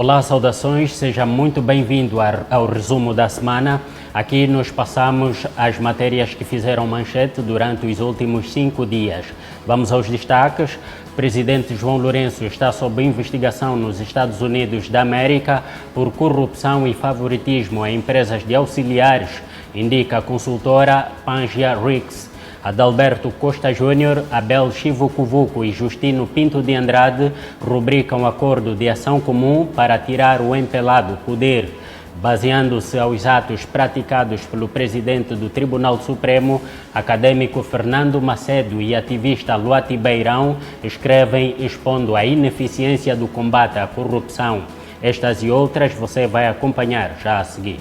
Olá, saudações, seja muito bem-vindo ao resumo da semana. Aqui nós passamos as matérias que fizeram manchete durante os últimos 5 dias. Vamos aos destaques. O presidente João Lourenço está sob investigação nos Estados Unidos da América por corrupção e favoritismo a empresas de auxiliares, indica a consultora Pangia Rix. Adalberto Costa Júnior, Abel Chivucuvuco e Justino Pinto de Andrade rubricam acordo de ação comum para tirar o MPLA do poder. Baseando-se aos atos praticados pelo presidente do Tribunal Supremo, acadêmico Fernando Macedo e ativista Luati Beirão escrevem expondo a ineficiência do combate à corrupção. Estas e outras você vai acompanhar já a seguir.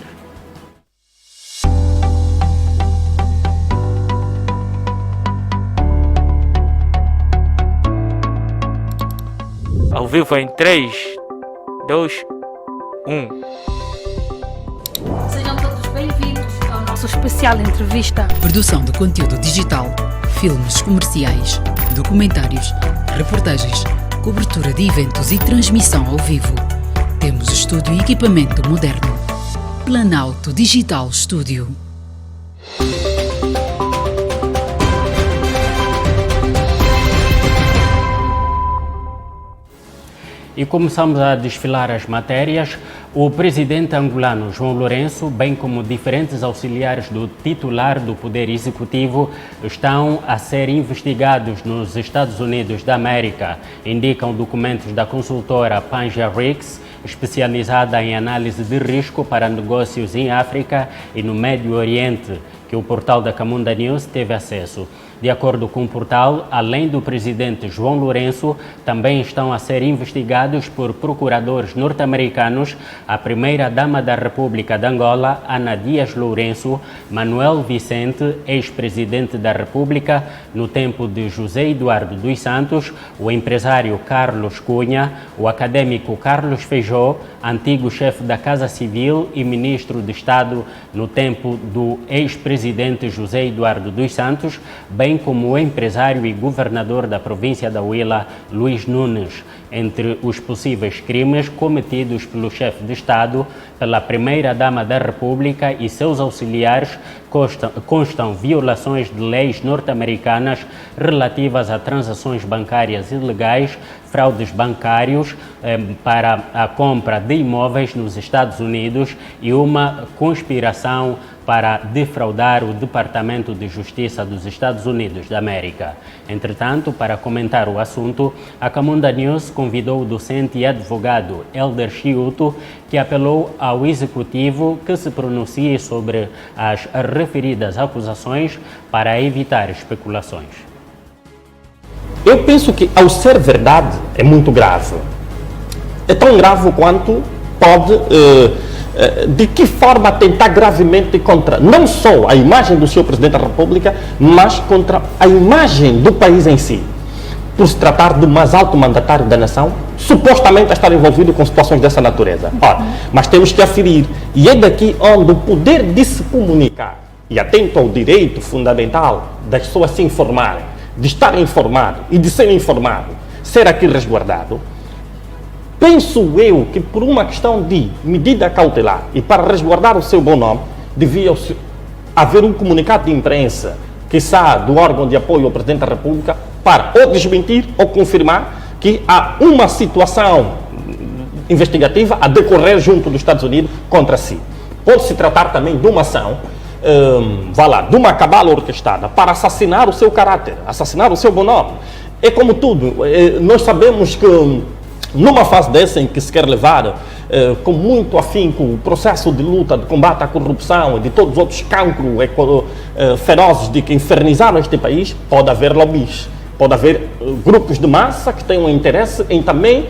Ao vivo em 3, 2, 1. Sejam todos bem-vindos ao nosso especial entrevista. Produção de conteúdo digital, filmes comerciais, documentários, reportagens, cobertura de eventos e transmissão ao vivo. Temos estúdio e equipamento moderno. Planalto Digital Studio. E começamos a desfilar as matérias. O presidente angolano João Lourenço, bem como diferentes auxiliares do titular do Poder Executivo, estão a ser investigados nos Estados Unidos da América, indicam documentos da consultora Pangia Rix, especializada em análise de risco para negócios em África e no Médio Oriente, que o portal da Camunda News teve acesso. De acordo com o portal, além do presidente João Lourenço, também estão a ser investigados por procuradores norte-americanos a primeira-dama da República de Angola, Ana Dias Lourenço, Manuel Vicente, ex-presidente da República, no tempo de José Eduardo dos Santos, o empresário Carlos Cunha, o acadêmico Carlos Feijó, antigo chefe da Casa Civil e ministro de Estado no tempo do ex-presidente José Eduardo dos Santos, bem como o empresário e governador da província da Huila, Luís Nunes. Entre os possíveis crimes cometidos pelo chefe de Estado, pela primeira-dama da República e seus auxiliares, constam violações de leis norte-americanas relativas a transações bancárias ilegais, fraudes bancários para a compra de imóveis nos Estados Unidos e uma conspiração para defraudar o Departamento de Justiça dos Estados Unidos da América. Entretanto, para comentar o assunto, a Camunda News convidou o docente e advogado Elder Chiuto, que apelou ao Executivo que se pronuncie sobre as referidas acusações para evitar especulações. Eu penso que, ao ser verdade, é muito grave. É tão grave quanto pode, de que forma tentar gravemente contra, não só a imagem do Sr. Presidente da República, mas contra a imagem do país em si. Por se tratar do mais alto mandatário da nação, supostamente a estar envolvido com situações dessa natureza. Ora, mas temos que aferir, e é daqui onde o poder de se comunicar, e atento ao direito fundamental das pessoas se informarem, de estar informado e de ser informado, ser aqui resguardado, penso eu que por uma questão de medida cautelar e para resguardar o seu bom nome, devia haver um comunicado de imprensa que saia do órgão de apoio ao Presidente da República para ou desmentir ou confirmar que há uma situação investigativa a decorrer junto dos Estados Unidos contra si. Pode-se tratar também de uma ação de uma cabala orquestrada para assassinar o seu caráter, assassinar o seu bom nome. É como tudo, nós sabemos que numa fase dessa em que se quer levar com muito afinco o processo de luta, de combate à corrupção e de todos os outros cancros ferozes de que infernizaram este país, pode haver lobbies. Pode haver grupos de massa que tenham interesse em também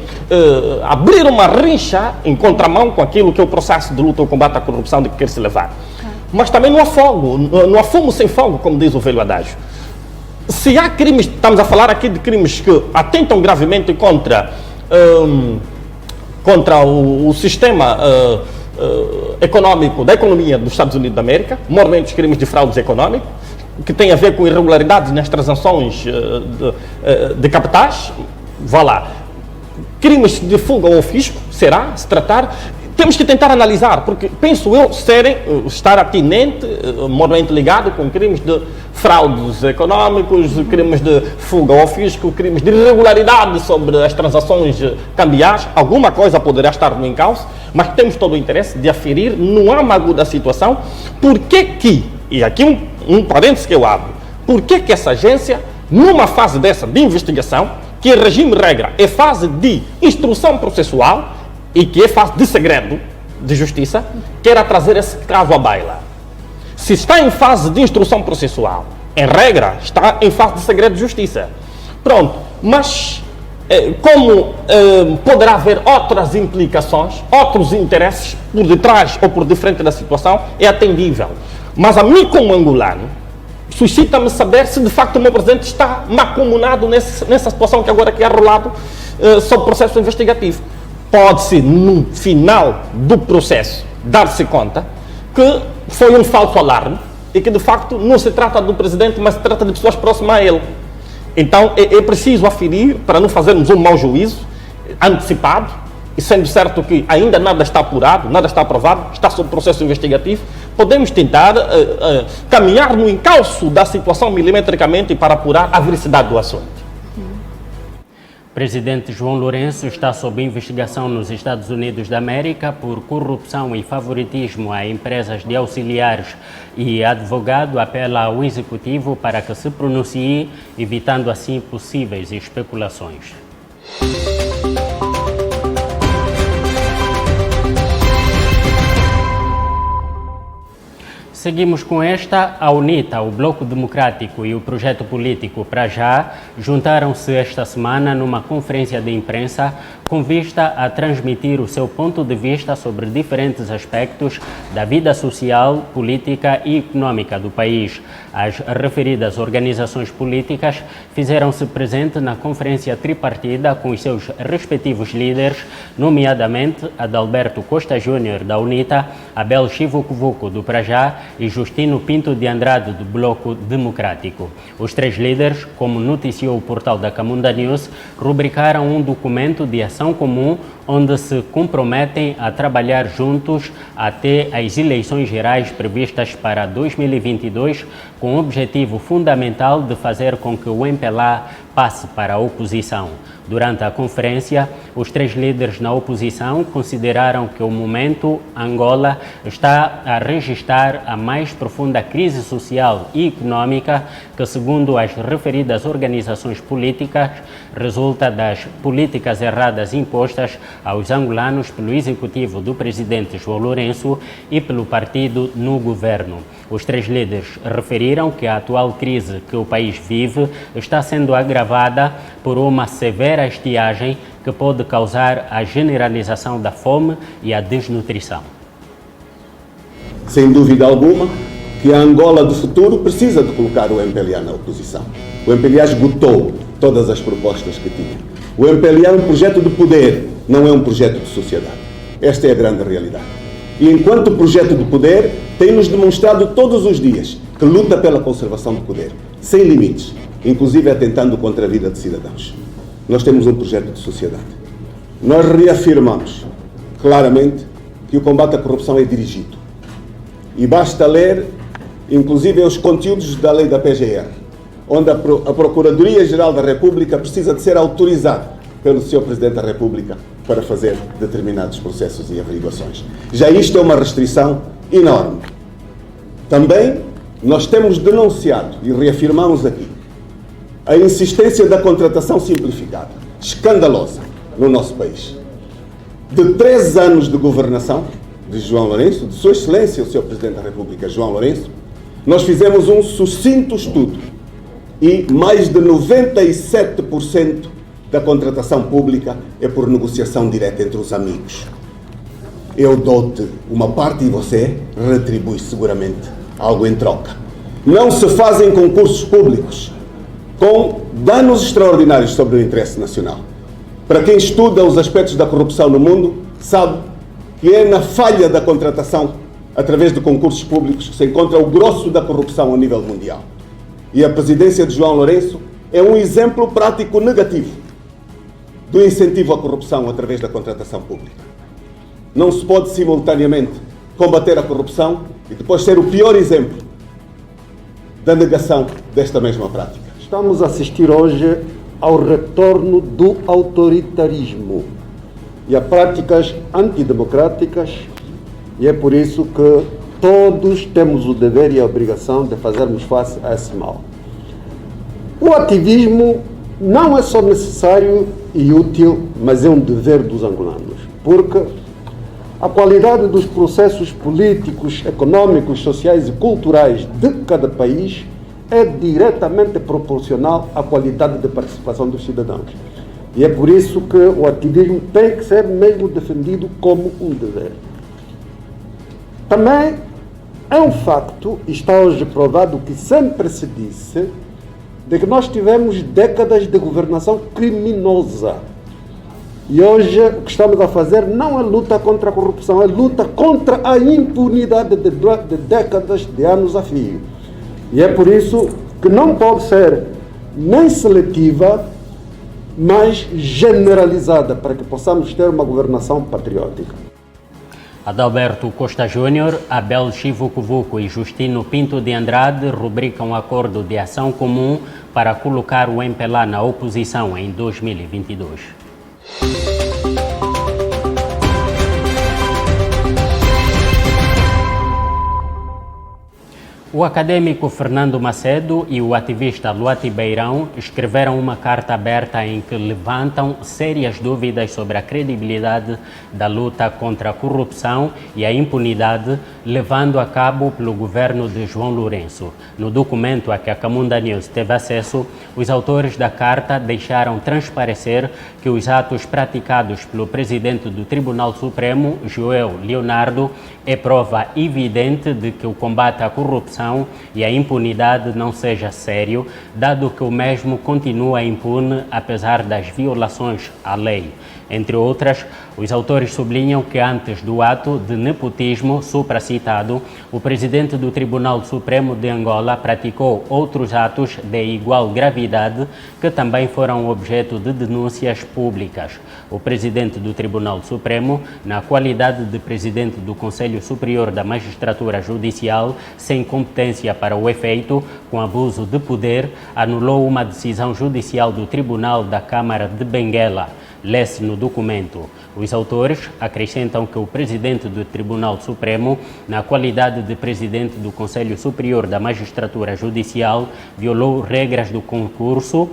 abrir uma rincha em contramão com aquilo que é o processo de luta ou combate à corrupção de que quer se levar. Mas também não há fogo, não há fumo sem fogo, como diz o velho adágio. Se há crimes, estamos a falar aqui de crimes que atentam gravemente contra o sistema econômico, da economia dos Estados Unidos da América, mormente os crimes de fraudes econômicos, que tem a ver com irregularidades nas transações de capitais, vá lá. crimes de fuga ao fisco, será? Se tratar, temos que tentar analisar, porque penso eu estar atinente, moralmente ligado com crimes de fraudes económicos, crimes de fuga ao fisco, crimes de irregularidade sobre as transações cambiais. Alguma coisa poderá estar no encalço, mas temos todo o interesse de aferir no âmago da situação porque que, e aqui um parênteses que eu abro, porque que essa agência, numa fase dessa de investigação, que em regime regra é fase de instrução processual e que é fase de segredo de justiça, quer trazer esse caso à baila. Se está em fase de instrução processual, em regra, está em fase de segredo de justiça. Pronto, mas como poderá haver outras implicações, outros interesses por detrás ou por diferente da situação, é atendível. Mas a mim, como angolano, suscita-me saber se de facto o meu presidente está macumunado nessa situação que agora que é rolado sob processo investigativo. Pode-se, no final do processo, dar-se conta que foi um falso alarme e que de facto não se trata do presidente, mas se trata de pessoas próximas a ele. Então é preciso aferir para não fazermos um mau juízo antecipado, e sendo certo que ainda nada está apurado, nada está aprovado, está sob processo investigativo, podemos tentar caminhar no encalço da situação milimetricamente para apurar a veracidade do assunto. O presidente João Lourenço está sob investigação nos Estados Unidos da América por corrupção e favoritismo a empresas de auxiliares e advogado apela ao executivo para que se pronuncie, evitando assim possíveis especulações. Seguimos com esta. A UNITA, o Bloco Democrático e o Projeto Político Para Já juntaram-se esta semana numa conferência de imprensa com vista a transmitir o seu ponto de vista sobre diferentes aspectos da vida social, política e econômica do país. As referidas organizações políticas fizeram-se presente na conferência tripartida com os seus respectivos líderes, nomeadamente Adalberto Costa Júnior, da UNITA, Abel Chivucovuco, do Para Já, e Justino Pinto de Andrade, do Bloco Democrático. Os três líderes, como noticiou o portal da Camunda News, rubricaram um documento de ação comum onde se comprometem a trabalhar juntos até as eleições gerais previstas para 2022, com o objetivo fundamental de fazer com que o MPLA passe para a oposição. Durante a conferência, os três líderes na oposição consideraram que o momento Angola está a registrar a mais profunda crise social e econômica que, segundo as referidas organizações políticas, resulta das políticas erradas impostas aos angolanos pelo executivo do presidente João Lourenço e pelo partido no governo. Os três líderes referiram que a atual crise que o país vive está sendo agravada por uma severa estiagem que pode causar a generalização da fome e a desnutrição. Sem dúvida alguma que a Angola do futuro precisa de colocar o MPLA na oposição. O MPLA esgotou todas as propostas que tinha. O MPLA é um projeto de poder, não é um projeto de sociedade. Esta é a grande realidade. E enquanto projeto de poder, tem-nos demonstrado todos os dias que luta pela conservação do poder, sem limites, inclusive atentando contra a vida de cidadãos. Nós temos um projeto de sociedade. Nós reafirmamos claramente que o combate à corrupção é dirigido. E basta ler, inclusive, os conteúdos da lei da PGR, onde a Procuradoria-Geral da República precisa de ser autorizada pelo Sr. Presidente da República para fazer determinados processos e averiguações. Já isto é uma restrição enorme. Também nós temos denunciado e reafirmamos aqui a insistência da contratação simplificada, escandalosa, no nosso país. De 3 anos de governação de João Lourenço, de Sua Excelência, o Sr. Presidente da República, João Lourenço, nós fizemos um sucinto estudo e mais de 97% da contratação pública é por negociação direta entre os amigos. Eu dou-te uma parte e você retribui seguramente algo em troca. Não se fazem concursos públicos com danos extraordinários sobre o interesse nacional. Para quem estuda os aspectos da corrupção no mundo, sabe que é na falha da contratação, através de concursos públicos, que se encontra o grosso da corrupção a nível mundial. E a presidência de João Lourenço é um exemplo prático negativo do incentivo à corrupção através da contratação pública. Não se pode simultaneamente combater a corrupção e depois ser o pior exemplo da negação desta mesma prática. Estamos a assistir hoje ao retorno do autoritarismo e a práticas antidemocráticas, e é por isso que todos temos o dever e a obrigação de fazermos face a esse mal. O ativismo não é só necessário e útil, mas é um dever dos angolanos, porque a qualidade dos processos políticos, econômicos, sociais e culturais de cada país é diretamente proporcional à qualidade de participação dos cidadãos. E é por isso que o ativismo tem que ser mesmo defendido como um dever. Também é um facto, e está hoje provado o que sempre se disse, de que nós tivemos décadas de governação criminosa. E hoje o que estamos a fazer não é luta contra a corrupção, é luta contra a impunidade de décadas, de anos a fio. E é por isso que não pode ser nem seletiva, mas generalizada, para que possamos ter uma governação patriótica. Adalberto Costa Júnior, Abel Chivucovuco e Justino Pinto de Andrade rubricam um acordo de ação comum para colocar o MPLA na oposição em 2022. O acadêmico Fernando Macedo e o ativista Luati Beirão escreveram uma carta aberta em que levantam sérias dúvidas sobre a credibilidade da luta contra a corrupção e a impunidade levando a cabo pelo governo de João Lourenço. No documento a que a Camunda News teve acesso, os autores da carta deixaram transparecer que os atos praticados pelo presidente do Tribunal Supremo, Joel Leonardo, é prova evidente de que o combate à corrupção e a impunidade não seja sério, dado que o mesmo continua impune apesar das violações à lei. Entre outras, os autores sublinham que antes do ato de nepotismo supracitado, o presidente do Tribunal Supremo de Angola praticou outros atos de igual gravidade que também foram objeto de denúncias públicas. O presidente do Tribunal Supremo, na qualidade de presidente do Conselho Superior da Magistratura Judicial, sem competência para o efeito, com abuso de poder, anulou uma decisão judicial do Tribunal da Câmara de Benguela. Lê-se no documento. Os autores acrescentam que o presidente do Tribunal Supremo, na qualidade de presidente do Conselho Superior da Magistratura Judicial, violou regras do concurso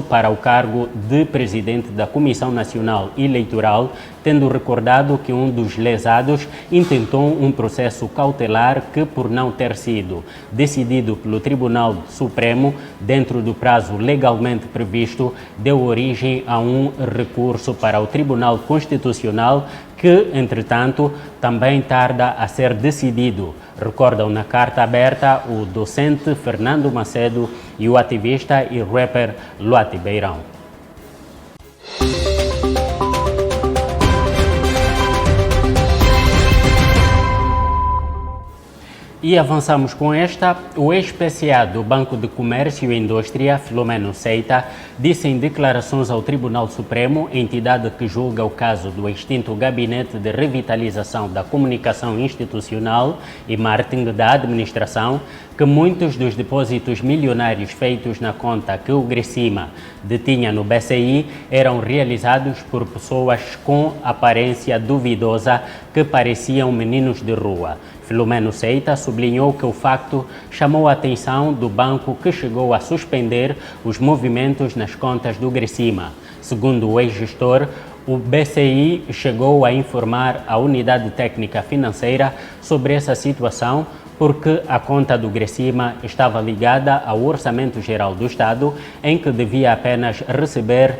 para o cargo de presidente da Comissão Nacional Eleitoral, tendo recordado que um dos lesados intentou um processo cautelar que, por não ter sido decidido pelo Tribunal Supremo dentro do prazo legalmente previsto, deu origem a um recurso para o Tribunal Constitucional que, entretanto, também tarda a ser decidido. Recordam na carta aberta o docente Fernando Macedo e o ativista e rapper Luati Beirão. E avançamos com esta. O ex-PCA do Banco de Comércio e Indústria, Filomeno Seita, disse em declarações ao Tribunal Supremo, entidade que julga o caso do extinto Gabinete de Revitalização da Comunicação Institucional e Marketing da Administração, que muitos dos depósitos milionários feitos na conta que o Grecima detinha no BCI eram realizados por pessoas com aparência duvidosa que pareciam meninos de rua. Filomeno Seita sublinhou que o facto chamou a atenção do banco, que chegou a suspender os movimentos nas contas do Grecima. Segundo o ex-gestor, o BCI chegou a informar a Unidade Técnica Financeira sobre essa situação, porque a conta do Grecima estava ligada ao Orçamento Geral do Estado, em que devia apenas receber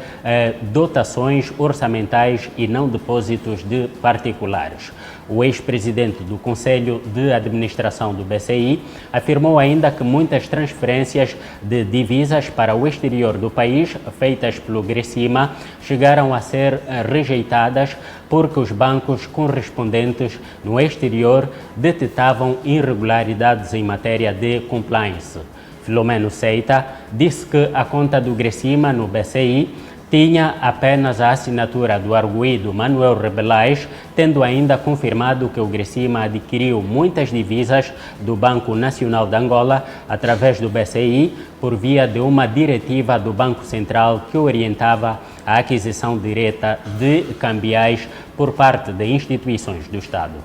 dotações orçamentais e não depósitos de particulares. O ex-presidente do Conselho de Administração do BCI afirmou ainda que muitas transferências de divisas para o exterior do país, feitas pelo Grecima, chegaram a ser rejeitadas porque os bancos correspondentes no exterior detectavam irregularidades em matéria de compliance. Filomeno Seita disse que a conta do Grecima no BCI tinha apenas a assinatura do arguido Manuel Rebelais, tendo ainda confirmado que o Gracima adquiriu muitas divisas do Banco Nacional de Angola através do BCI por via de uma diretiva do Banco Central que orientava a aquisição direta de cambiais por parte de instituições do Estado.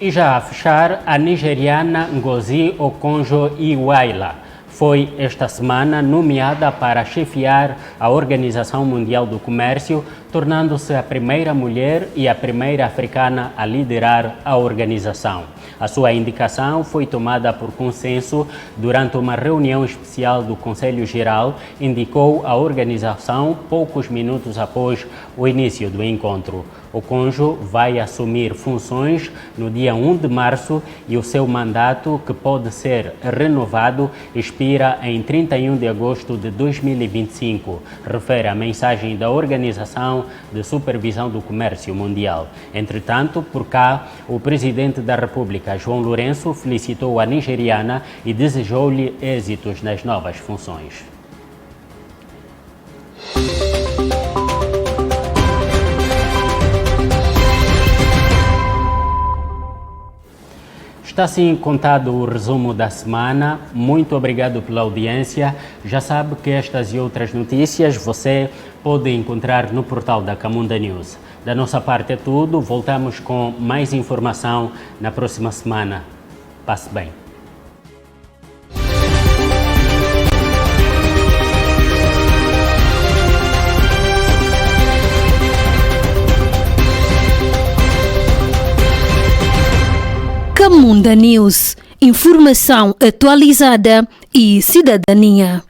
E já a fechar, a nigeriana Ngozi Okonjo-Iweala foi esta semana nomeada para chefiar a Organização Mundial do Comércio, tornando-se a primeira mulher e a primeira africana a liderar a organização. A sua indicação foi tomada por consenso durante uma reunião especial do Conselho Geral, indicou a organização poucos minutos após o início do encontro. Okonjo vai assumir funções no dia 1 de março e o seu mandato, que pode ser renovado, expira em 31 de agosto de 2025, refere a mensagem da Organização de Supervisão do Comércio Mundial. Entretanto, por cá, o presidente da República, João Lourenço, felicitou a nigeriana e desejou-lhe êxitos nas novas funções. Está assim contado o resumo da semana. Muito obrigado pela audiência. Já sabe que estas e outras notícias você pode encontrar no portal da Camunda News. Da nossa parte é tudo. Voltamos com mais informação na próxima semana. Passe bem. Camunda News, informação atualizada e cidadania.